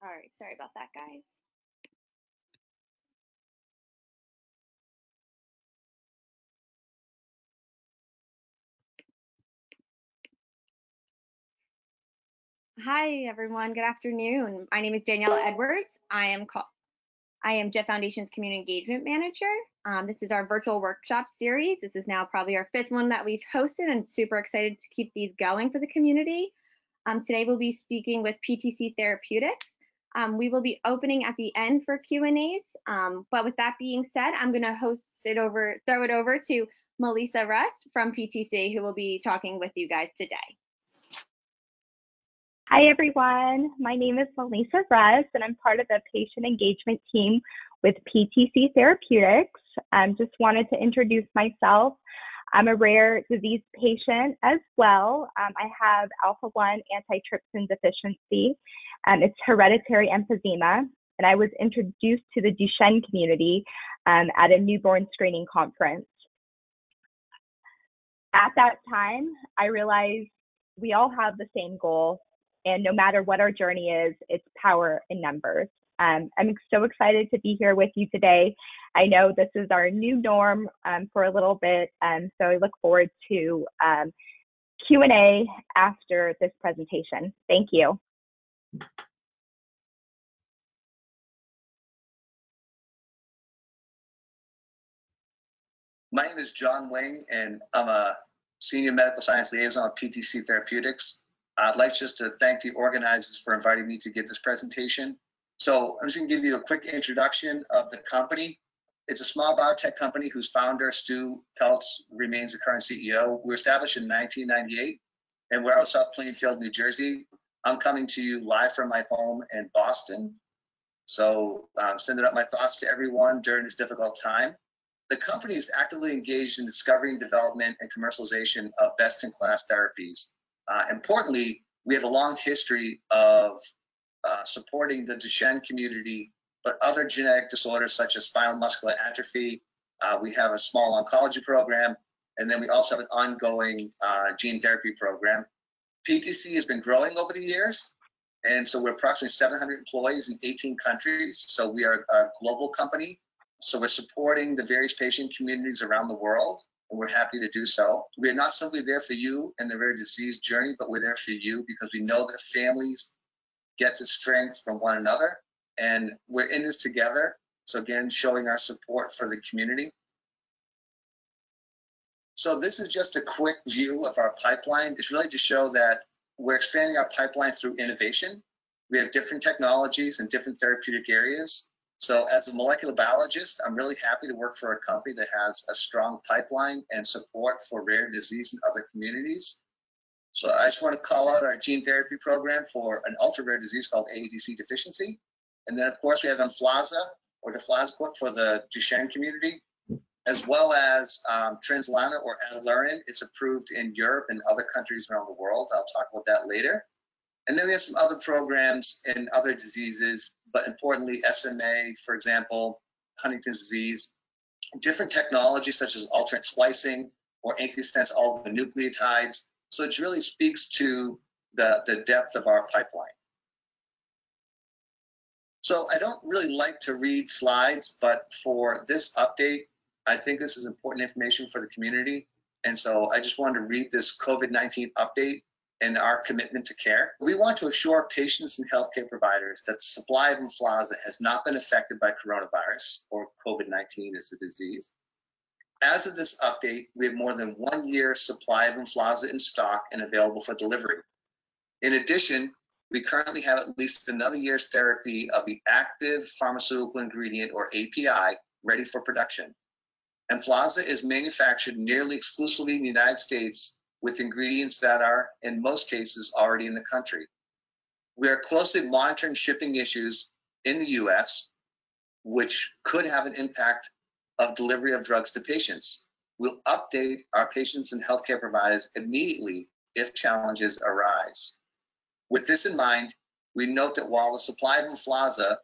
All right, sorry about that, guys. Hi, everyone. Good afternoon. My name is Danielle Edwards. I am Jet Foundation's Community Engagement Manager. This is our virtual workshop series. This is now probably our 5th one that we've hosted, and super excited to keep these going for the community. Today we'll be speaking with PTC Therapeutics. We will be opening at the end for Q&As, but with that being said, I'm going to throw it over to Melissa Rust from PTC, who will be talking with you guys today. Hi, everyone. My name is Melissa Rust, and I'm part of the patient engagement team with PTC Therapeutics. Just wanted to introduce myself. I'm a rare disease patient as well. I have alpha-1 antitrypsin deficiency. It's hereditary emphysema, and I was introduced to the Duchenne community at a newborn screening conference. At that time, I realized we all have the same goal, and no matter what our journey is, it's power in numbers. I'm so excited to be here with you today. I know this is our new norm for a little bit, so I look forward to Q&A after this presentation. Thank you. My name is John Wing, and I'm a Senior Medical Science Liaison at PTC Therapeutics. I'd like just to thank the organizers for inviting me to give this presentation. So I'm just going to give you a quick introduction of the company. It's a small biotech company whose founder, Stu Peltz, remains the current CEO. We were established in 1998, and we're out of South Plainfield, New Jersey. I'm coming to you live from my home in Boston. So I'm sending up my thoughts to everyone during this difficult time. The company is actively engaged in discovery, development, and commercialization of best-in-class therapies. Importantly, we have a long history of supporting the Duchenne community, but other genetic disorders such as spinal muscular atrophy. We have a small oncology program, and then we also have an ongoing gene therapy program. PTC has been growing over the years, and so we're approximately 700 employees in 18 countries. So we are a global company. So we're supporting the various patient communities around the world, and we're happy to do so. We're not simply there for you in the rare disease journey, but we're there for you because we know that families get its strength from one another, and we're in this together. So again, showing our support for the community. So this is just a quick view of our pipeline. It's really to show that we're expanding our pipeline through innovation. We have different technologies in different therapeutic areas. So as a molecular biologist, I'm really happy to work for a company that has a strong pipeline and support for rare disease in other communities. So I just want to call out our gene therapy program for an ultra-rare disease called AADC deficiency. And then, of course, we have Implaza, or deflazacort, for the Duchenne community, as well as Translarna, or Adelaran. It's approved in Europe and other countries around the world. I'll talk about that later. And then we have some other programs in other diseases, but importantly, SMA, for example, Huntington's disease, different technologies such as alternate splicing or antisense oligonucleotides. So it really speaks to the depth of our pipeline. So I don't really like to read slides, but for this update, I think this is important information for the community. And so I just wanted to read this COVID-19 update and our commitment to care. We want to assure patients and healthcare providers that the supply of Implaza has not been affected by coronavirus, or COVID-19 as a disease. As of this update, we have more than 1 year's supply of Implaza in stock and available for delivery. In addition, we currently have at least another year's therapy of the active pharmaceutical ingredient, or API, ready for production. Implaza is manufactured nearly exclusively in the United States with ingredients that are, in most cases, already in the country. We are closely monitoring shipping issues in the US, which could have an impact of delivery of drugs to patients. We'll update our patients and healthcare providers immediately if challenges arise. With this in mind, we note that while the supply of Implaza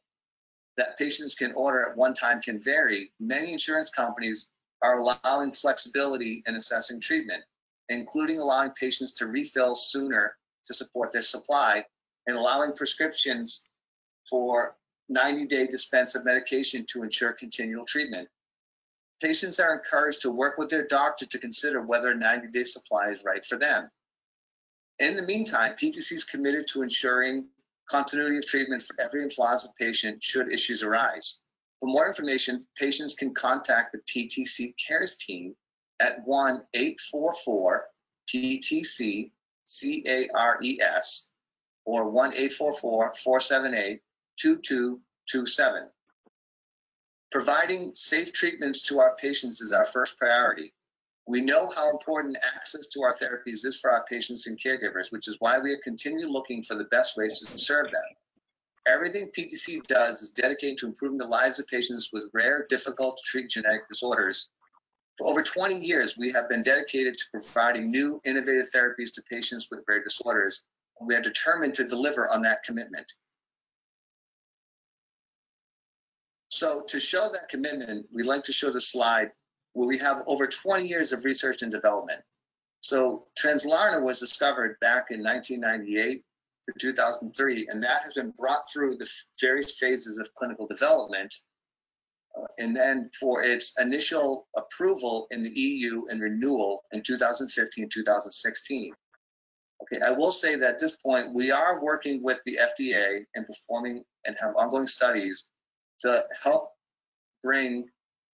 that patients can order at one time can vary, many insurance companies are allowing flexibility in assessing treatment, including allowing patients to refill sooner to support their supply and allowing prescriptions for 90-day dispense of medication to ensure continual treatment. Patients are encouraged to work with their doctor to consider whether a 90-day supply is right for them. In the meantime, PTC is committed to ensuring continuity of treatment for every Implaza patient should issues arise. For more information, patients can contact the PTC Cares team at 1-844-PTC-CARES or 1-844-478-2227. Providing safe treatments to our patients is our first priority. We know how important access to our therapies is for our patients and caregivers, which is why we are continually looking for the best ways to serve them. Everything PTC does is dedicated to improving the lives of patients with rare, difficult to treat genetic disorders. For over 20 years, we have been dedicated to providing new, innovative therapies to patients with rare disorders, and we are determined to deliver on that commitment. So to show that commitment, we'd like to show the slide where we have over 20 years of research and development. So Translarna was discovered back in 1998 to 2003, and that has been brought through the various phases of clinical development, and then for its initial approval in the EU and renewal in 2015, 2016. Okay, I will say that at this point, we are working with the FDA and performing and have ongoing studies to help bring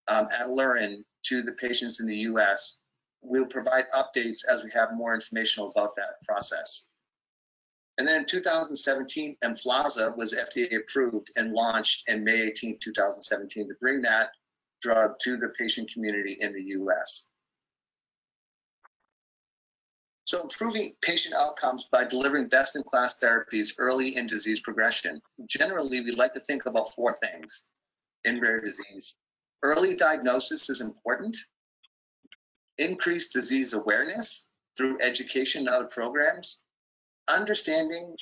Adelaran to the patients in the US. We'll provide updates as we have more information about that process. And then in 2017, Implaza was FDA approved and launched in May 18, 2017 to bring that drug to the patient community in the US. So improving patient outcomes by delivering best-in-class therapies early in disease progression. Generally, we like to think about four things in rare disease. Early diagnosis is important. Increased disease awareness through education and other programs. Understanding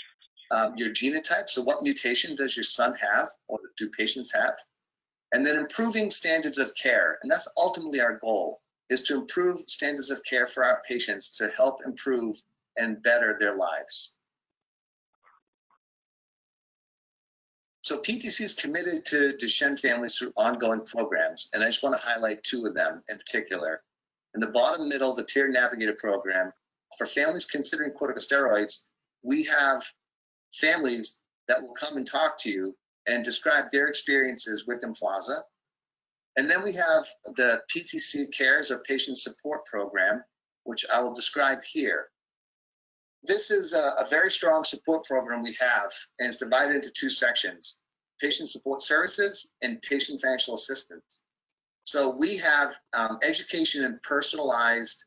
your genotype, so what mutation does your son have or do patients have? And then improving standards of care, and that's ultimately our goal, is to improve standards of care for our patients to help improve and better their lives. So PTC is committed to Duchenne families through ongoing programs, and I just want to highlight two of them in particular. In the bottom middle, the Peer Navigator program, for families considering corticosteroids, we have families that will come and talk to you and describe their experiences with Implaza. And then we have the PTC Cares or Patient Support Program, which I will describe here. This is a very strong support program we have, and it's divided into two sections: patient support services and patient financial assistance. So we have education and personalized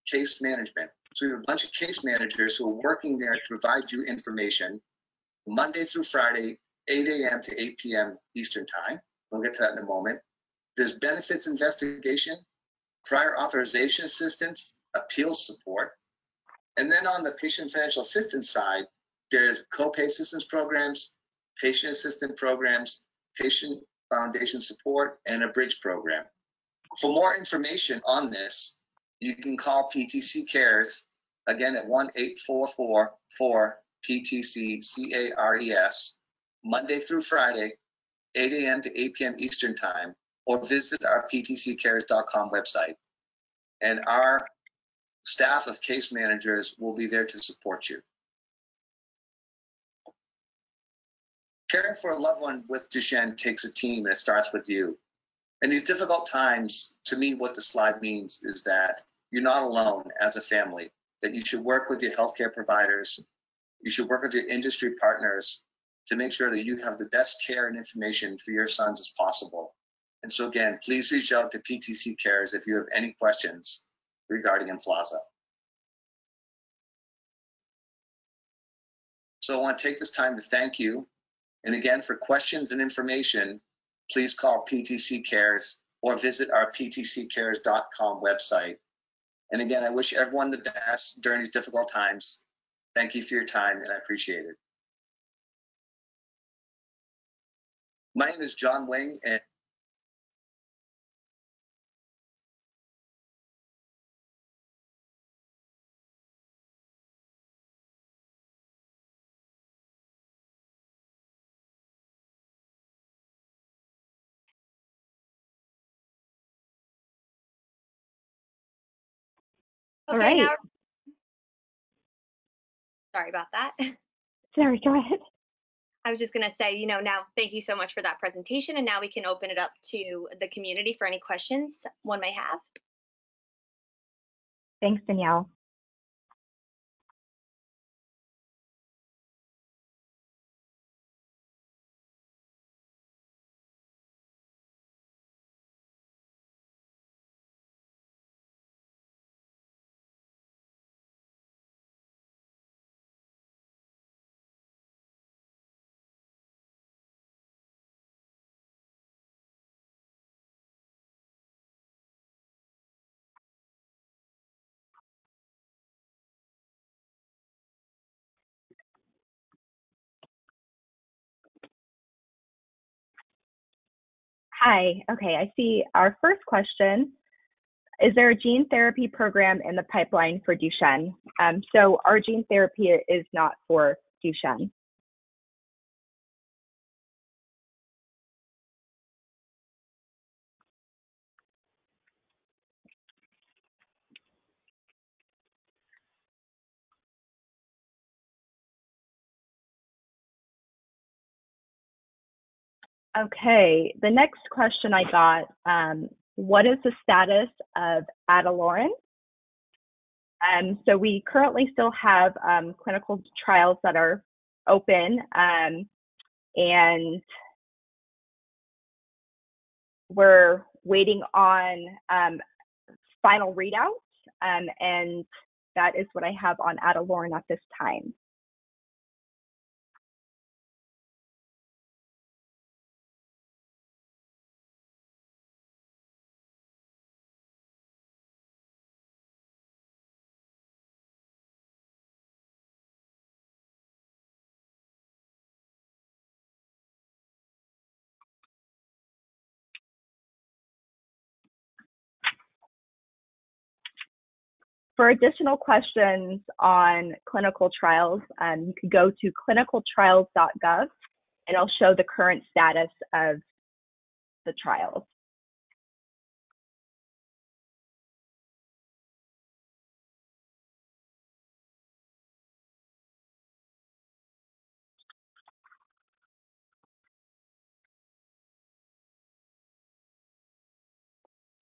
case management. So we have a bunch of case managers who are working there to provide you information Monday through Friday, 8 a.m. to 8 p.m. Eastern Time. We'll get to that in a moment. There's benefits investigation, prior authorization assistance, appeals support. And then on the patient financial assistance side, there's copay assistance programs, patient assistance programs, patient foundation support, and a bridge program. For more information on this, you can call PTC Cares, again at 1-844-4-PTC-CARES, Monday through Friday, 8 a.m. to 8 p.m. Eastern Time, or visit our ptccares.com website. And our staff of case managers will be there to support you. Caring for a loved one with Duchenne takes a team, and it starts with you. In these difficult times, to me, what the slide means is that you're not alone as a family, that you should work with your healthcare providers, you should work with your industry partners to make sure that you have the best care and information for your sons as possible. And so again, please reach out to PTC Cares if you have any questions regarding Implaza. So I want to take this time to thank you. And again, for questions and information, please call PTC Cares or visit our ptccares.com website. And again, I wish everyone the best during these difficult times. Thank you for your time, and I appreciate it. My name is John Wing, and All Okay, right. now, sorry about that. Sorry, go ahead. I was just going to say, now thank you so much for that presentation. And now we can open it up to the community for any questions one may have. Thanks, Danielle. Hi. Okay, I see our first question. Is there a gene therapy program in the pipeline for Duchenne? So our gene therapy is not for Duchenne. Okay, the next question I got, what is the status of Adelaran? So we currently still have clinical trials that are open, and we're waiting on final readouts, and that is what I have on Adelaran at this time. For additional questions on clinical trials, you could go to clinicaltrials.gov, and it'll show the current status of the trials.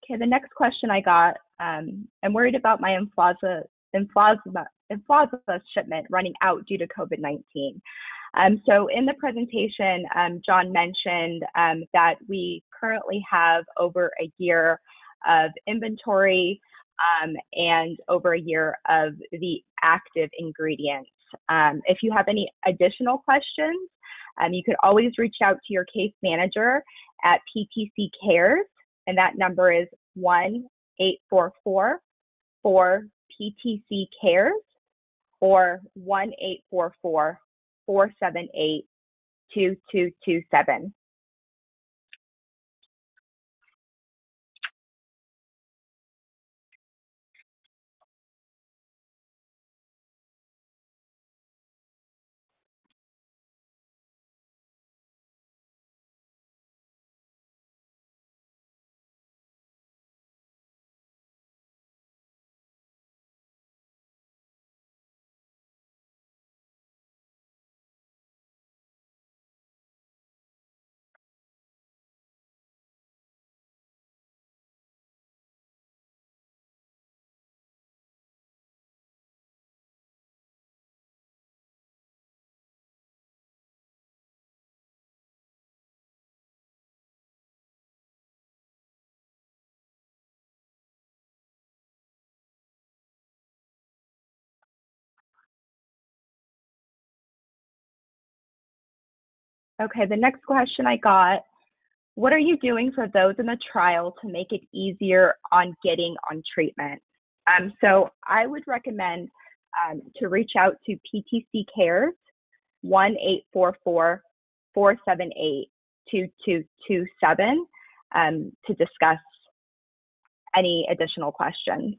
Okay, the next question I got, I'm worried about my Implaza shipment running out due to COVID-19. So in the presentation, John mentioned that we currently have over a year of inventory and over a year of the active ingredients. If you have any additional questions, you could always reach out to your case manager at PTC Cares, and that number is 1-844-4-PTC-CARES or 1-844-478-2227. Okay, the next question I got, what are you doing for those in the trial to make it easier on getting on treatment? So I would recommend to reach out to PTC Cares, 1-844-478-2227 to discuss any additional questions.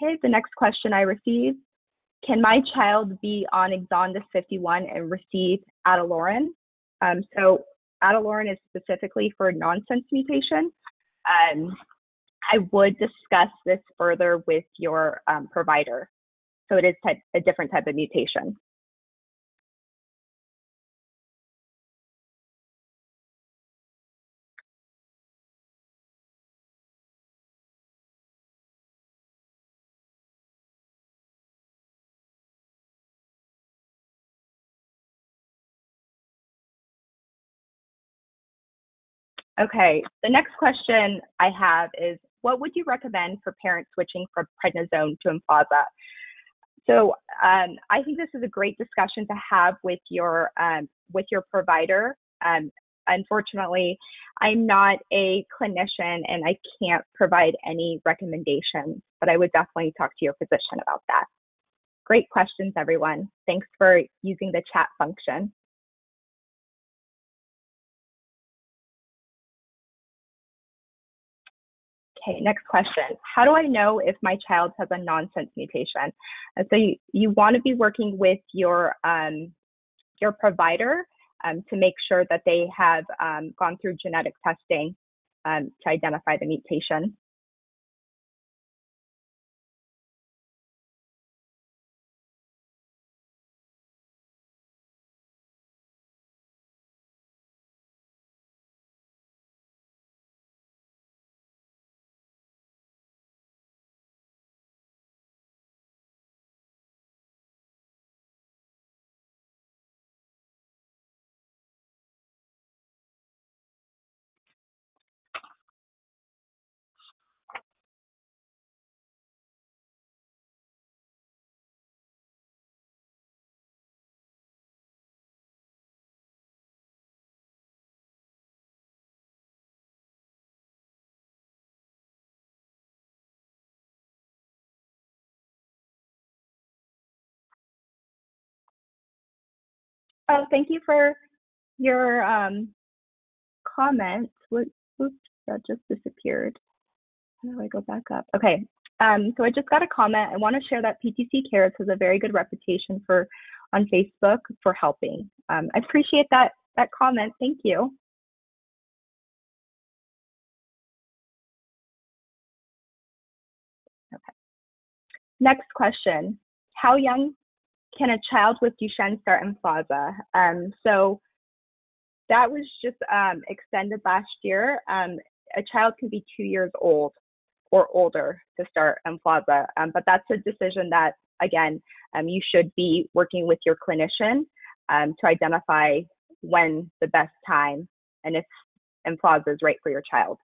Okay, the next question I received, can my child be on Exondys 51 and receive Adelaran? So Adelaran is specifically for nonsense mutation, I would discuss this further with your provider. So it is a different type of mutation. Okay, the next question I have is, what would you recommend for parents switching from prednisone to Implaza? So I think this is a great discussion to have with your provider. Unfortunately, I'm not a clinician and I can't provide any recommendations, but I would definitely talk to your physician about that. Great questions, everyone. Thanks for using the chat function. Okay, next question. How do I know if my child has a nonsense mutation? And so you want to be working with your provider to make sure that they have gone through genetic testing to identify the mutation. Oh, thank you for your comment. Oops, that just disappeared. How do I go back up? Okay, so I just got a comment. I want to share that PTC Cares has a very good reputation on Facebook for helping. I appreciate that comment. Thank you. Okay. Next question. How young can a child with Duchenne start Implaza? So that was just extended last year. A child can be 2 years old or older to start Implaza, but that's a decision that, again, you should be working with your clinician to identify when the best time and if Implaza is right for your child.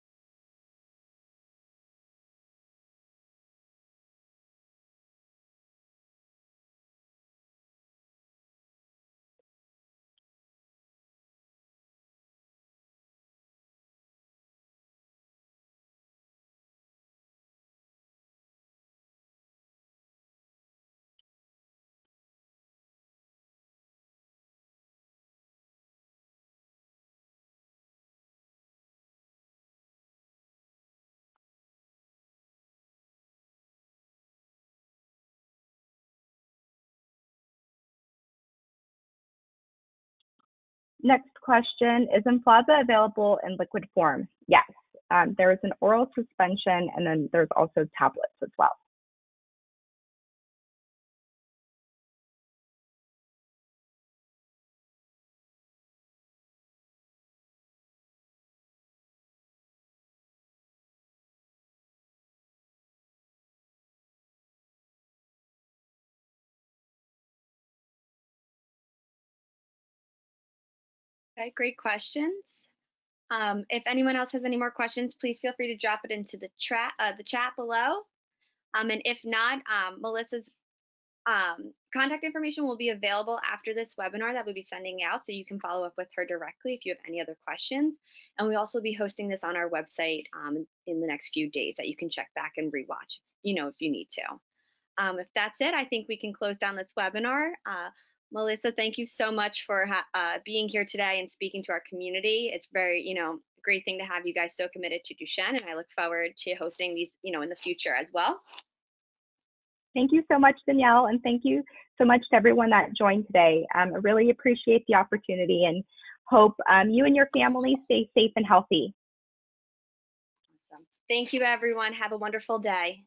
Next question, is Implaza available in liquid form? Yes, there is an oral suspension and then there's also tablets as well. Okay, great questions. If anyone else has any more questions, please feel free to drop it into the chat below. And if not, Melissa's contact information will be available after this webinar that we'll be sending out, so you can follow up with her directly if you have any other questions. And we'll also be hosting this on our website in the next few days that you can check back and rewatch, if you need to. If that's it, I think we can close down this webinar. Melissa, thank you so much for being here today and speaking to our community. It's very, great thing to have you guys so committed to Duchenne, and I look forward to hosting these, in the future as well. Thank you so much, Danielle, and thank you so much to everyone that joined today. I really appreciate the opportunity, and Hope you and your family stay safe and healthy. Awesome. Thank you, everyone. Have a wonderful day.